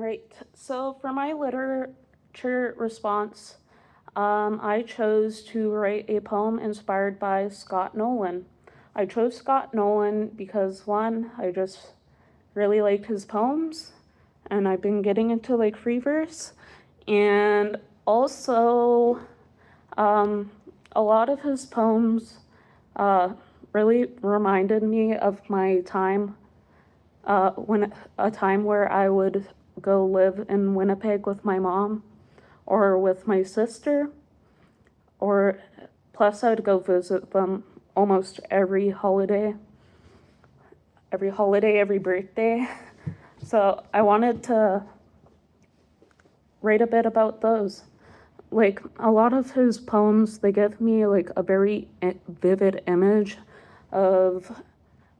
Right. So for my literature response, I chose to write a poem inspired by Scott Nolan. I chose Scott Nolan because one, I just really liked his poems, and I've been getting into like free verse, and also um, a lot of his poems uh, really reminded me of my time when a time where I would go live in Winnipeg with my mom or with my sister, or plus I would go visit them almost every birthday. So I wanted to write a bit about those. Like a lot of his poems, they give me like a very vivid image of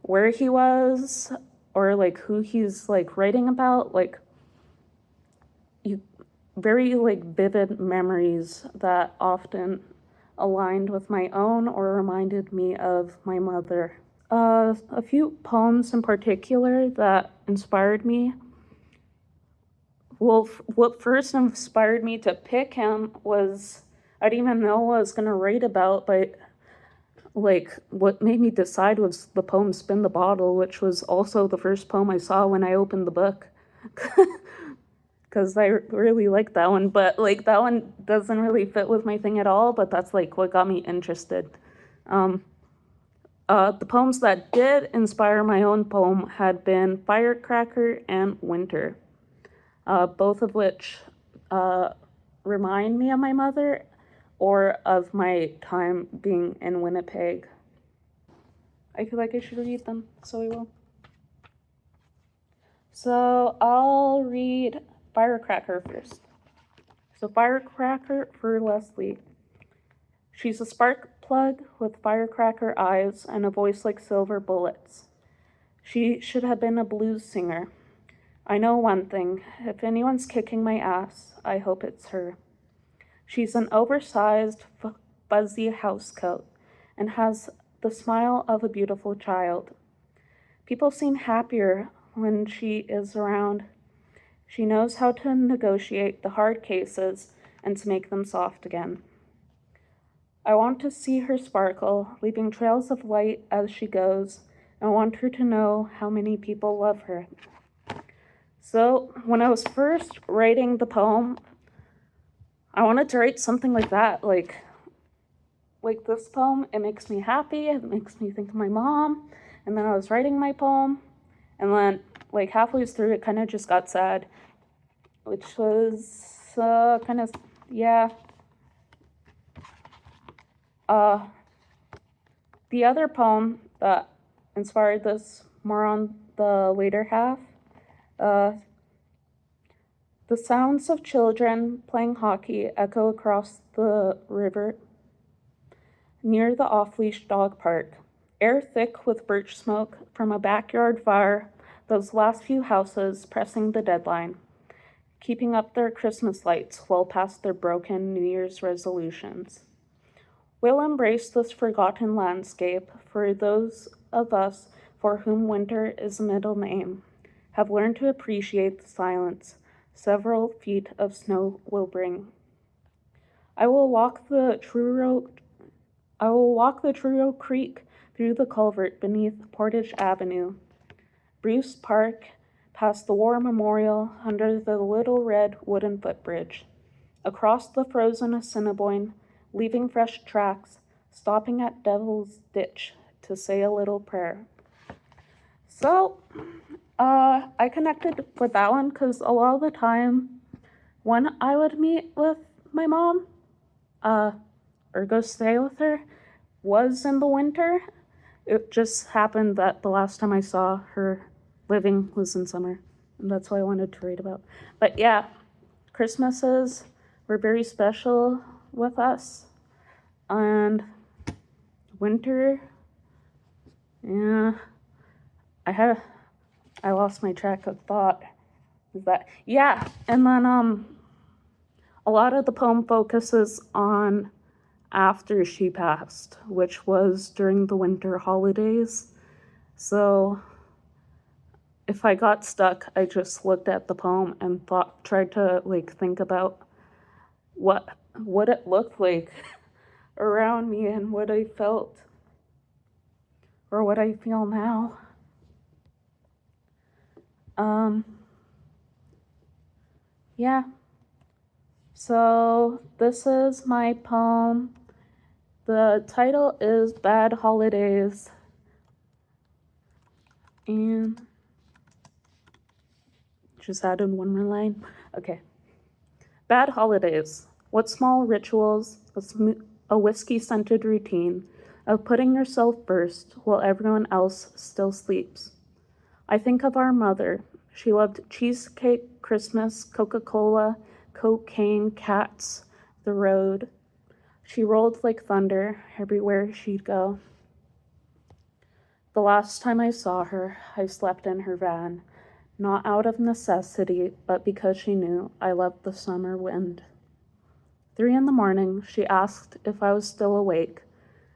where he was or like who he's like writing about, like you very like vivid memories that often aligned with my own or reminded me of my mother. A few poems in particular that inspired me. Well, what first inspired me to pick him was I didn't even know what I was gonna write about, but like what made me decide was the poem "Spin the Bottle," which was also the first poem I saw when I opened the book. Because I really like that one, but like that one doesn't really fit with my thing at all, but that's like what got me interested. The poems that did inspire my own poem had been Firecracker and Winter, both of which remind me of my mother or of my time being in Winnipeg. I feel like I should read them, so I will. So I'll read Firecracker first. So Firecracker for Leslie. She's a spark plug with firecracker eyes and a voice like silver bullets. She should have been a blues singer. I know one thing, if anyone's kicking my ass, I hope it's her. She's an oversized, fuzzy housecoat and has the smile of a beautiful child. People seem happier when she is around. She knows how to negotiate the hard cases and to make them soft again. I want to see her sparkle, leaving trails of light as she goes. I want her to know how many people love her. So when I was first writing the poem, I wanted to write something like that, like this poem. It makes me happy, it makes me think of my mom. And then I was writing my poem, and then like halfway through it kind of just got sad, which was kind of, yeah. The other poem that inspired this more on the later half, the sounds of children playing hockey echo across the river near the off-leash dog park. Air thick with birch smoke from a backyard fire, those last few houses pressing the deadline, keeping up their Christmas lights well past their broken New Year's resolutions. We'll embrace this forgotten landscape, for those of us for whom winter is a middle name have learned to appreciate the silence several feet of snow will bring. I will walk the Truro Creek through the culvert beneath Portage Avenue, Bruce Park, past the War Memorial under the little red wooden footbridge, across the frozen Assiniboine, leaving fresh tracks, stopping at Devil's Ditch to say a little prayer. So, I connected with that one because a lot of the time when I would meet with my mom, or go stay with her, was in the winter. It just happened that the last time I saw her living was in summer, and that's what I wanted to read about. But yeah, Christmases were very special with us, and winter, yeah, I lost my track of thought. Is that, yeah, and then a lot of the poem focuses on after she passed, which was during the winter holidays. So if I got stuck, I just looked at the poem and tried to think about what it looked like around me and what I felt or what I feel now. Yeah. So this is my poem. The title is Bad Holidays. And just added one more line. Okay. Bad holidays. What small rituals, a whiskey-scented routine of putting yourself first while everyone else still sleeps. I think of our mother. She loved cheesecake, Christmas, Coca-Cola, cocaine, cats, the road. She rolled like thunder everywhere she'd go. The last time I saw her, I slept in her van, not out of necessity, but because she knew I loved the summer wind. 3 a.m, she asked if I was still awake.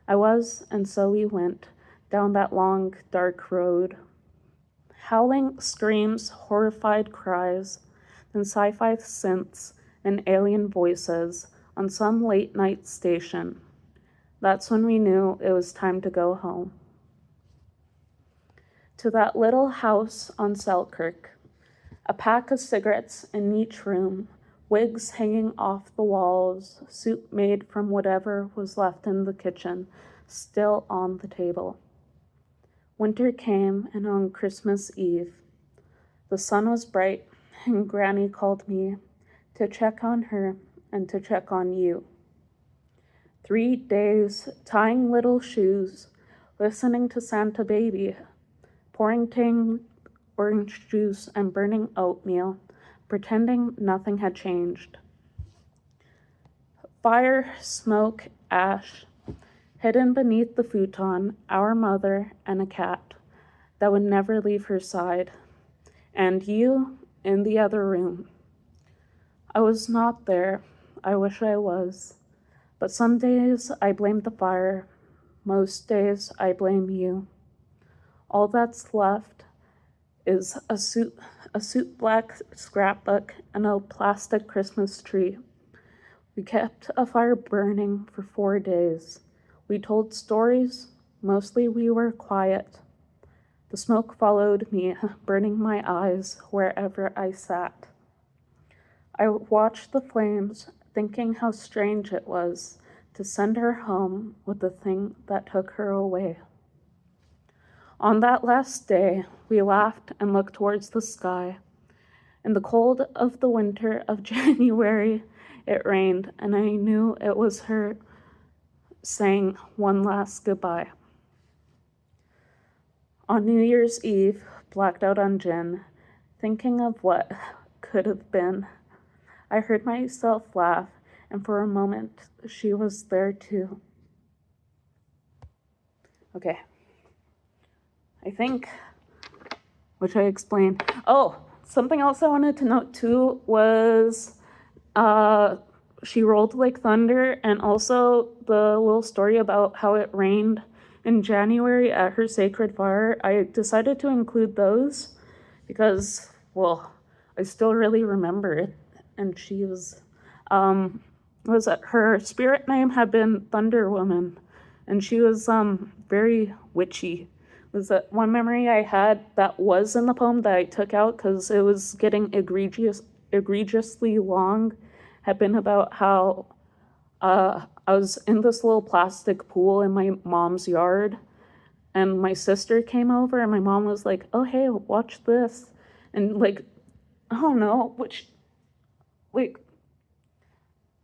I was, and so we went down that long, dark road. Howling screams, horrified cries, then sci-fi synths and alien voices on some late-night station. That's when we knew it was time to go home. To that little house on Selkirk, a pack of cigarettes in each room, wigs hanging off the walls, soup made from whatever was left in the kitchen, still on the table. Winter came, and on Christmas Eve, the sun was bright, and Granny called me to check on her and to check on you. 3 days tying little shoes, listening to Santa Baby, pouring tang orange juice and burning oatmeal, pretending nothing had changed. Fire, smoke, ash, hidden beneath the futon, our mother and a cat that would never leave her side, and you in the other room. I was not there, I wish I was, but some days I blame the fire, most days I blame you. All that's left is a soot black scrapbook and a plastic Christmas tree. We kept a fire burning for 4 days. We told stories, mostly we were quiet. The smoke followed me, burning my eyes wherever I sat. I watched the flames, thinking how strange it was to send her home with the thing that took her away. On that last day, we laughed and looked towards the sky. In the cold of the winter of January, it rained, and I knew it was her saying one last goodbye. On New Year's Eve, blacked out on gin, thinking of what could have been, I heard myself laugh, and for a moment, she was there too. Okay. I think, which I explained. Oh, something else I wanted to note too was she rolled like thunder, and also the little story about how it rained in January at her sacred fire. I decided to include those because, well, I still really remember it, and she was her spirit name had been Thunder Woman, and she was very witchy. Was that one memory I had that was in the poem that I took out because it was getting egregiously long, had been about how I was in this little plastic pool in my mom's yard, and my sister came over, and my mom was like, "Oh, hey, watch this," and I don't know, which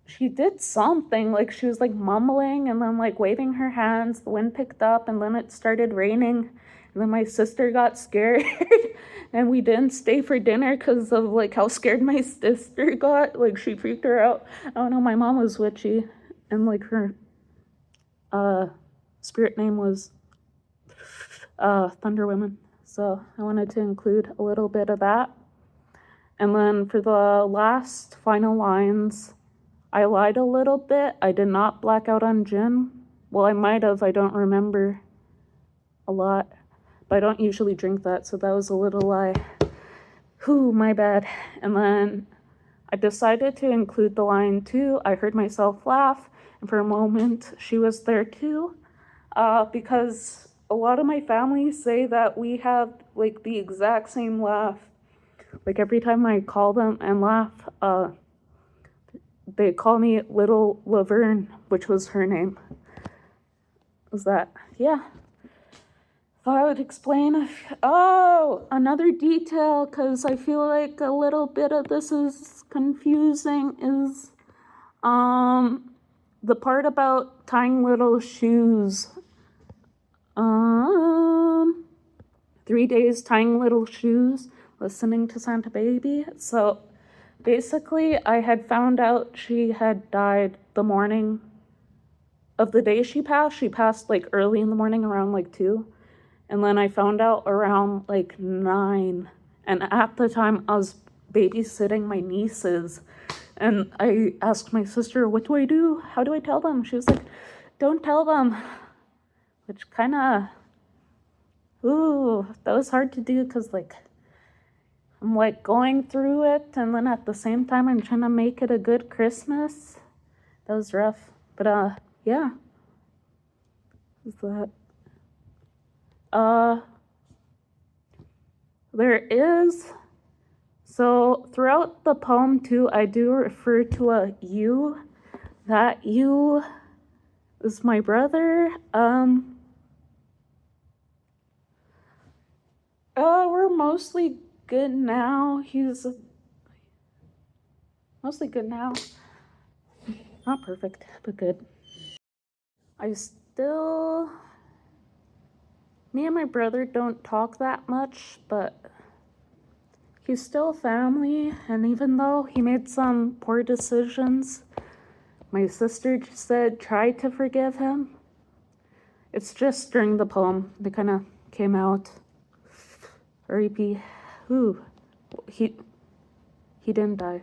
she did something, she was mumbling and then waving her hands. The wind picked up and then it started raining, and then my sister got scared and we didn't stay for dinner because of how scared my sister got. She freaked her out. I don't know, my mom was witchy, and her spirit name was Thunder Woman, so I wanted to include a little bit of that. And then for the last final lines, I lied a little bit. I did not black out on gin. Well, I might have. I don't remember a lot. But but I don't usually drink that, so that was a little lie. Whew, my bad. And then I decided to include the line too. I heard myself laugh, and for a moment she was there too, because a lot of my family say that we have like the exact same laugh. Like every time I call them and laugh, they call me Little Laverne, which was her name. Was that? Yeah. Thought I would explain. Oh, another detail, because I feel like a little bit of this is confusing, is the part about tying little shoes. 3 days tying little shoes, listening to Santa Baby. So basically, I had found out she had died the morning of the day she passed. She passed like early in the morning, around like 2. And then I found out around like 9. And at the time, I was babysitting my nieces. And I asked my sister, what do I do? How do I tell them? She was like, don't tell them. Which kind of, ooh, that was hard to do because like, I'm like going through it. And then at the same time, I'm trying to make it a good Christmas. That was rough. But yeah. Is that? There is, so throughout the poem too, I do refer to a you. That you is my brother. We're mostly good now. He's mostly good now. Not perfect, but good. Me and my brother don't talk that much, but he's still family, and even though he made some poor decisions, my sister said try to forgive him. It's just during the poem they kind of came out. R.E.P. Ooh, he didn't die.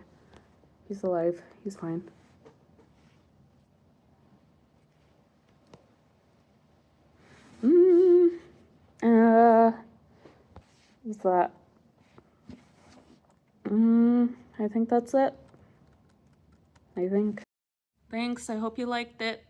He's alive. He's fine. What's that? I think that's it. I think. Thanks. I hope you liked it.